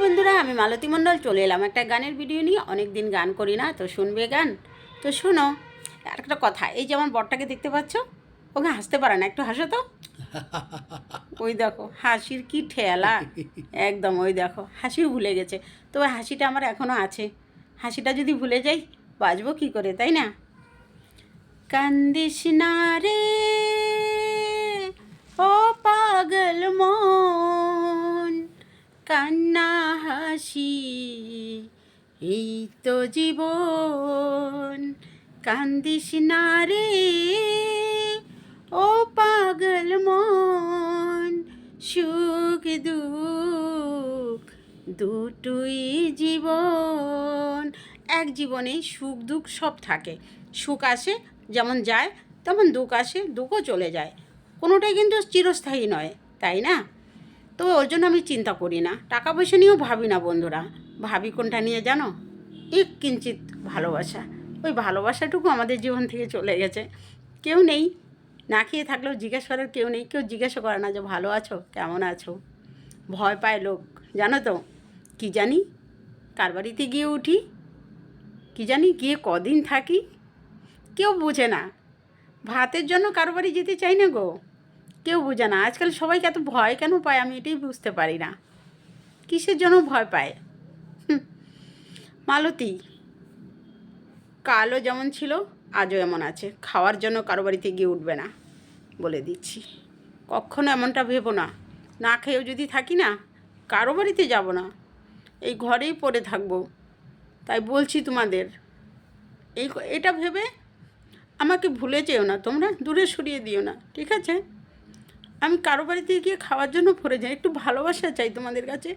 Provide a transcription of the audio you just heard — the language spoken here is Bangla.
বন্ধুরা, আমি মালতী মণ্ডল চলে এলাম একটা গানের ভিডিও নিয়ে। অনেক দিন গান করি না, তো শুনবে গান। তো শোনো, আর একটা কথা, এই যে আমার বরটাকে দেখতে পাচ্ছ, ওকে হাসতে পারে না, একটু হাসো তো। ওই দেখো হাসির কি ঠেলা, একদম ওই দেখো হাসিও ভুলে গেছে। তো ওই হাসিটা আমার এখনও আছে। হাসিটা যদি ভুলে যাই, বাঁচবো কী করে, তাই না? কান্দিস না রে ও পাগল মন, কান্না হাসি এই তো জীবন। কান্দিস না রে ও পাগল মন, সুখ দুঃখ দুটোই জীবন। এক জীবনে সুখ দুঃখ সব থাকে। সুখ আসে যেমন যায়, তেমন দুঃখ আসে, দুঃখও চলে যায়। কোনোটাই কিন্তু চিরস্থায়ী নয়, তাই না? তো ওর জন্য আমি চিন্তা করি না, টাকা পয়সা নিয়েও ভাবি না বন্ধুরা। ভাবি কোনটা নিয়ে জানো? এক কিঞ্চিত ভালোবাসা। ওই ভালোবাসাটুকু আমাদের জীবন থেকে চলে গেছে। কেউ নেই, না খেয়ে থাকলেও জিজ্ঞেস করার কেউ নেই। কেউ জিজ্ঞাসা করে না যে ভালো আছো, কেমন আছো। ভয় পায় লোক, জানো তো। কি জানি কার বাড়িতে গিয়ে উঠি, কি জানি গিয়ে কদিন থাকি, কেউ বোঝে না। ভাতের জন্য কারো বাড়ি যেতে চাই না গো, কেউ বোঝে না। আজকাল সবাইকে এত ভয় কেন পায়, আমি এটাই বুঝতে পারি না। কিসের জন্য ভয় পায়? মালতী কালও যেমন ছিল, আজও এমন আছে। খাওয়ার জন্য কারো বাড়িতে গিয়ে উঠবে না, বলে দিচ্ছি। কখনো এমনটা ভেবো না। না খেয়েও যদি থাকি না, কারো বাড়িতে যাব না, এই ঘরেই পড়ে থাকবো। তাই বলছি তোমাদের, এটা ভেবে আমাকে ভুলে যেও না, তোমরা দূরে সরিয়ে দিও না, ঠিক আছে? আমি কারো বাড়িতে গিয়ে খাওয়ার জন্য পড়ে যাই, একটু ভালোবাসা চাই তোমাদের কাছে।